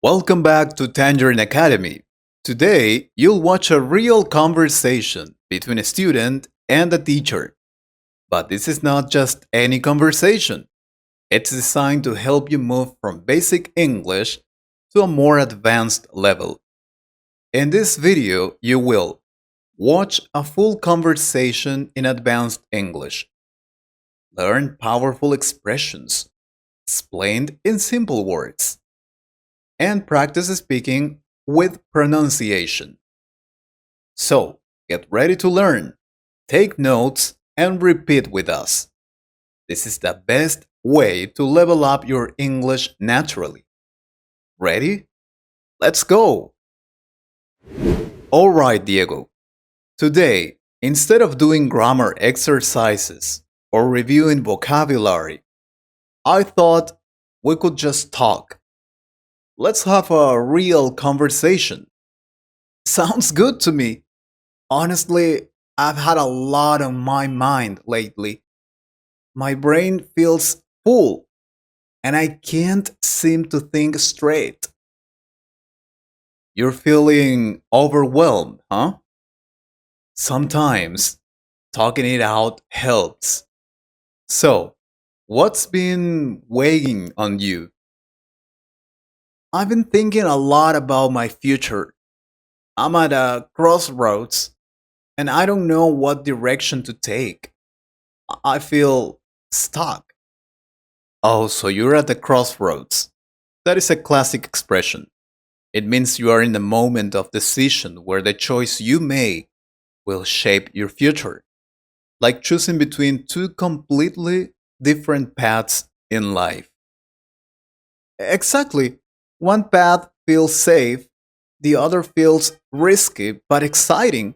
Welcome back to Tangerine Academy. Today, you'll watch a real conversation between a student and a teacher. But this is not just any conversation. It's designed to help you move from basic English to a more advanced level. In this video, you will watch a full conversation in advanced English, learn powerful expressions explained in simple words, and practice speaking with pronunciation. So, get ready to learn, take notes, and repeat with us. This is the best way to level up your English naturally. Ready? Let's go! Alright, Diego. Today, instead of doing grammar exercises or reviewing vocabulary, I thought we could just talk. Let's have a real conversation. Sounds good to me. Honestly, I've had a lot on my mind lately. My brain feels full and I can't seem to think straight. You're feeling overwhelmed, huh? Sometimes talking it out helps. So, what's been weighing on you? I've been thinking a lot about my future. I'm at a crossroads and I don't know what direction to take. I feel stuck. Oh, so you're at the crossroads. That is a classic expression. It means you are in the moment of decision where the choice you make will shape your future, like choosing between two completely different paths in life. Exactly. One path feels safe, the other feels risky but exciting,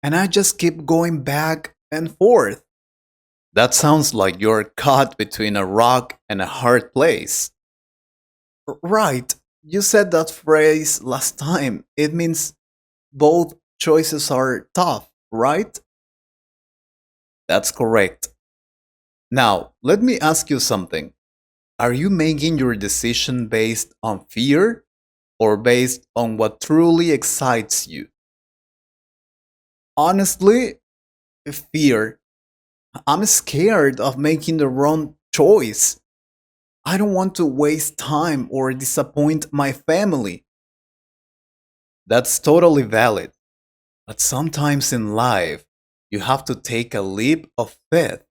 and I just keep going back and forth. That sounds like you're caught between a rock and a hard place. Right. You said that phrase last time. It means both choices are tough, right? That's correct. Now, let me ask you something. Are you making your decision based on fear or based on what truly excites you? Honestly, fear. I'm scared of making the wrong choice. I don't want to waste time or disappoint my family. That's totally valid. But sometimes in life, you have to take a leap of faith.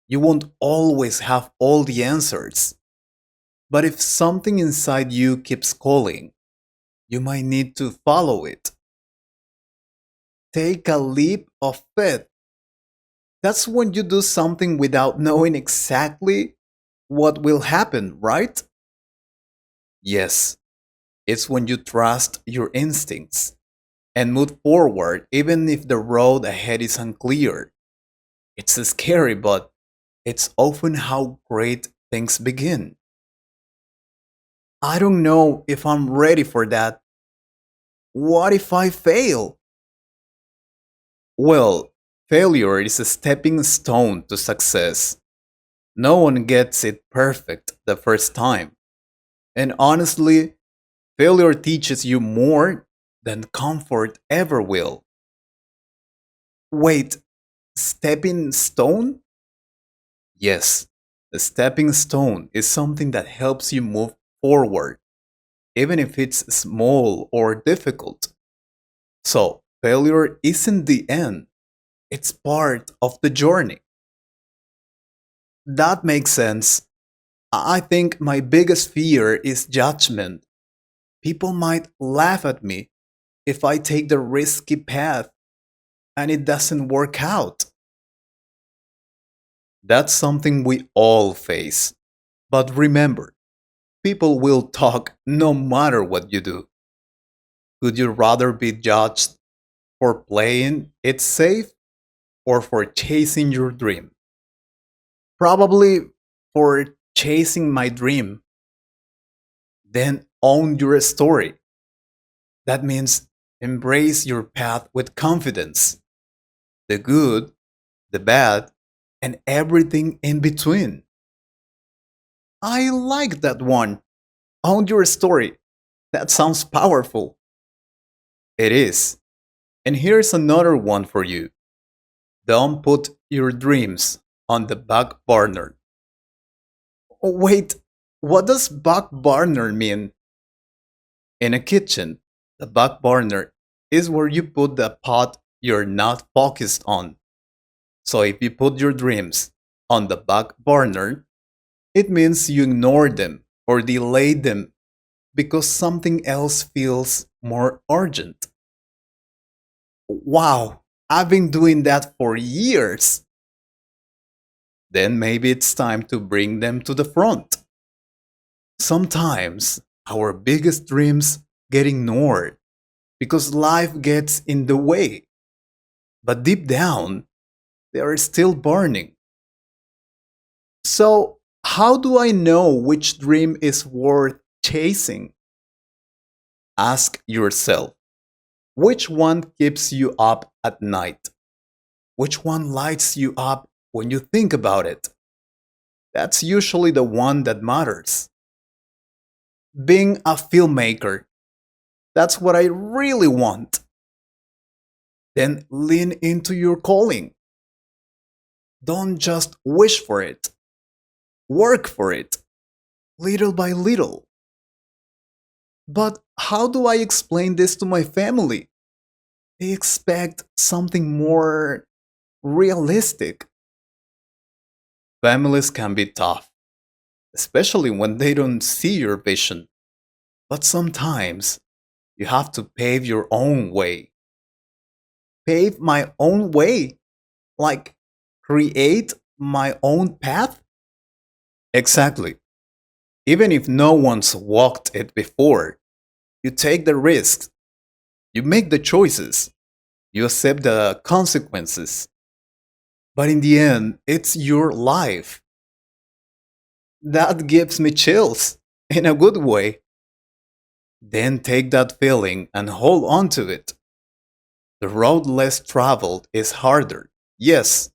You won't always have all the answers. But if something inside you keeps calling, you might need to follow it. Take a leap of faith. That's when you do something without knowing exactly what will happen, right? Yes, it's when you trust your instincts and move forward even if the road ahead is unclear. It's scary, but it's often how great things begin. I don't know if I'm ready for that. What if I fail? Well, failure is a stepping stone to success. No one gets it perfect the first time. And honestly, failure teaches you more than comfort ever will. Wait, stepping stone? Yes, the stepping stone is something that helps you move forward, even if it's small or difficult. So, failure isn't the end, it's part of the journey. That makes sense. I think my biggest fear is judgment. People might laugh at me if I take the risky path and it doesn't work out. That's something we all face. But remember, people will talk no matter what you do. Would you rather be judged for playing it safe or for chasing your dream? Probably for chasing my dream. Then own your story. That means embrace your path with confidence. The good, the bad, and everything in between. I like that one. Own your story. That sounds powerful. It is. And here's another one for you. Don't put your dreams on the back burner. Oh, wait, what does back burner mean? In a kitchen, the back burner is where you put the pot you're not focused on. So if you put your dreams on the back burner, it means you ignore them or delay them because something else feels more urgent. Wow, I've been doing that for years. Then maybe it's time to bring them to the front. Sometimes our biggest dreams get ignored because life gets in the way. But deep down, they are still burning. So, how do I know which dream is worth chasing? Ask yourself, which one keeps you up at night? Which one lights you up when you think about it? That's usually the one that matters. Being a filmmaker, that's what I really want. Then lean into your calling. Don't just wish for it, work for it, little by little. But how do I explain this to my family? They expect something more realistic. Families can be tough, especially when they don't see your vision. But sometimes you have to pave your own way. Pave my own way? Like create my own path? Exactly. Even if no one's walked it before, you take the risks, you make the choices, you accept the consequences. But in the end, it's your life. That gives me chills in a good way. Then take that feeling and hold on to it. The road less traveled is harder, yes,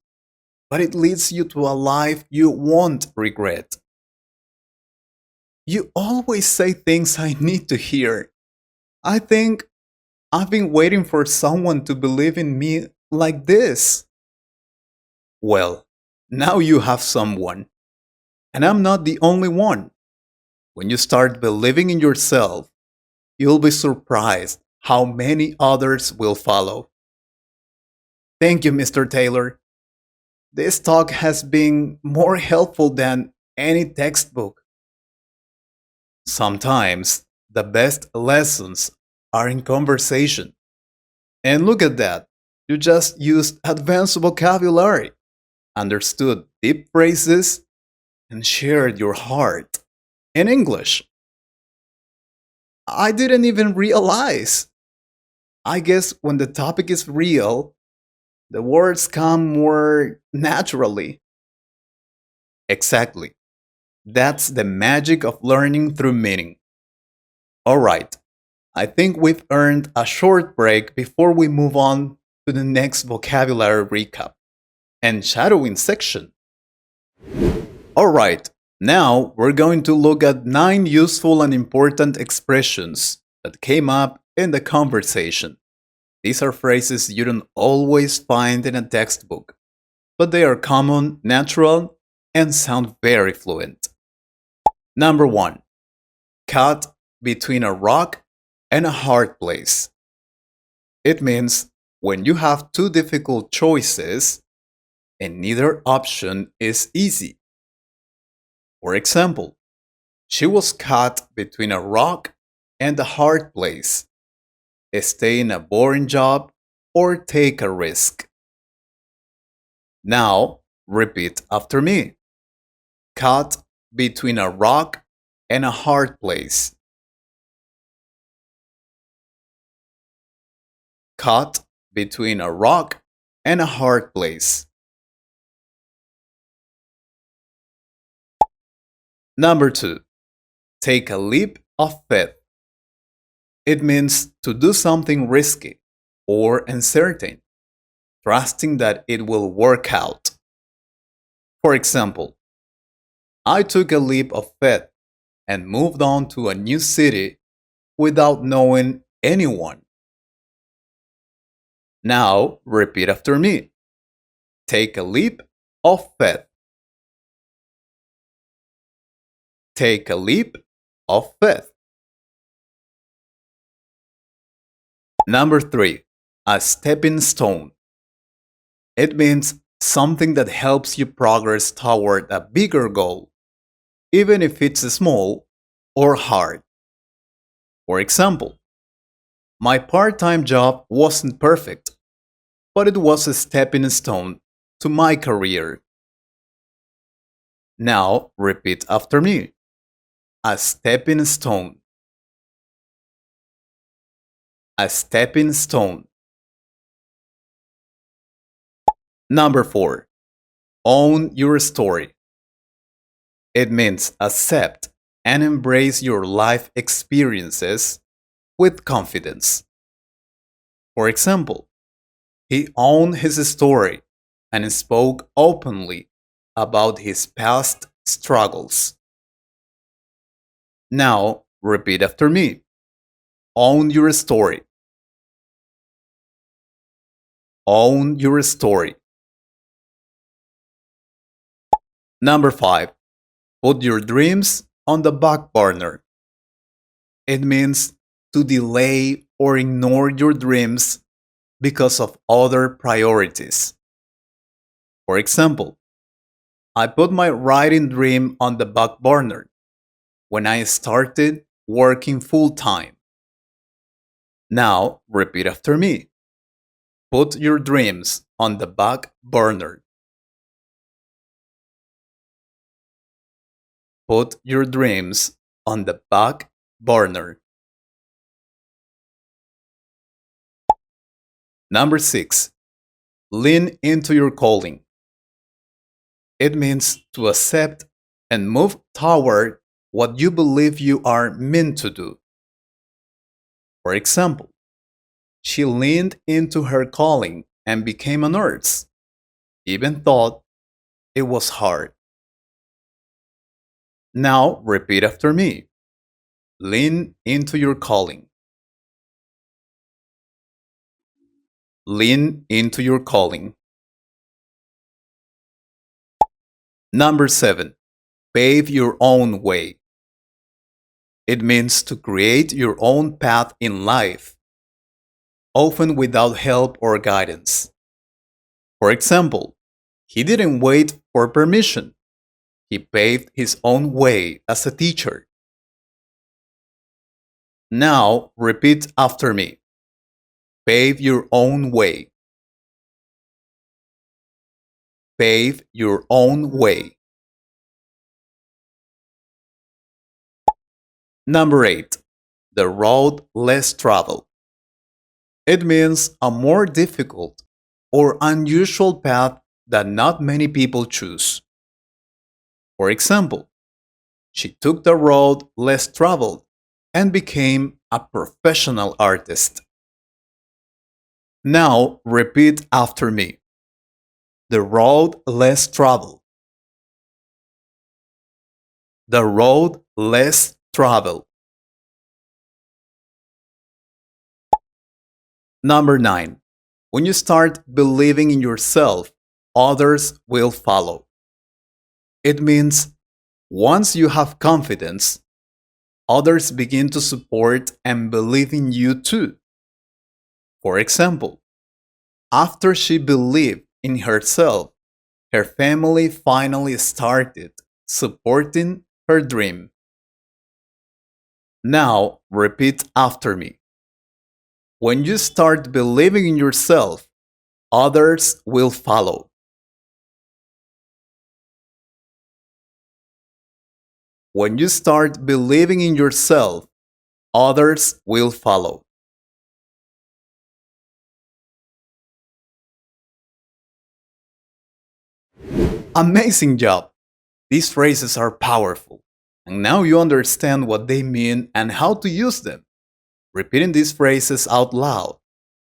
but it leads you to a life you won't regret. You always say things I need to hear. I think I've been waiting for someone to believe in me like this. Well, now you have someone, and I'm not the only one. When you start believing in yourself, you'll be surprised how many others will follow. Thank you, Mr. Taylor. This talk has been more helpful than any textbook. Sometimes the best lessons are in conversation. And look at that. You just used advanced vocabulary, understood deep phrases, and shared your heart in English. I didn't even realize. I guess when the topic is real, the words come more naturally. Exactly. That's the magic of learning through meaning. Alright, I think we've earned a short break before we move on to the next vocabulary recap and shadowing section. Alright, now we're going to look at 9 useful and important expressions that came up in the conversation. These are phrases you don't always find in a textbook, but they are common, natural, and sound very fluent. Number 1. Caught between a rock and a hard place. It means when you have two difficult choices and neither option is easy. For example, she was caught between a rock and a hard place. Stay in a boring job or take a risk. Now, repeat after me. Caught between a rock and a hard place. Caught between a rock and a hard place. Number 2. Take a leap of faith. It means to do something risky or uncertain, trusting that it will work out. For example, I took a leap of faith and moved on to a new city without knowing anyone. Now, repeat after me. Take a leap of faith. Take a leap of faith. Number 3. A stepping stone. It means something that helps you progress toward a bigger goal, even if it's small or hard. For example, my part time job wasn't perfect, but it was a stepping stone to my career. Now repeat after me. A stepping stone. A stepping stone. Number 4. Own your story. It means accept and embrace your life experiences with confidence. For example, he owned his story and spoke openly about his past struggles. Now, repeat after me. Own your story. Own your story. Number 5. Put your dreams on the back burner. It means to delay or ignore your dreams because of other priorities. For example, I put my writing dream on the back burner when I started working full time. Now, repeat after me. Put your dreams on the back burner. Put your dreams on the back burner. Number 6. Lean into your calling. It means to accept and move toward what you believe you are meant to do. For example, she leaned into her calling and became a nurse, even though it was hard. Now repeat after me. Lean into your calling. Lean into your calling. Number 7. Pave your own way. It means to create your own path in life, often without help or guidance. For example, he didn't wait for permission. He paved his own way as a teacher. Now repeat after me. Pave your own way. Pave your own way. Number 8. The road less traveled. It means a more difficult or unusual path that not many people choose. For example, she took the road less traveled and became a professional artist. Now repeat after me. The road less traveled. The road less traveled. Number 9. When you start believing in yourself, others will follow. It means once you have confidence, others begin to support and believe in you too. For example, after she believed in herself, her family finally started supporting her dream. Now repeat after me. When you start believing in yourself, others will follow. When you start believing in yourself, others will follow. Amazing job! These phrases are powerful, and now you understand what they mean and how to use them. Repeating these phrases out loud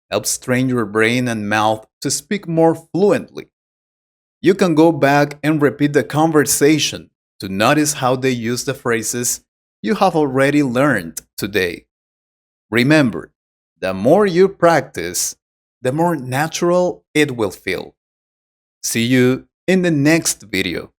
helps train your brain and mouth to speak more fluently. You can go back and repeat the conversation to notice how they use the phrases you have already learned today. Remember, the more you practice, the more natural it will feel. See you in the next video.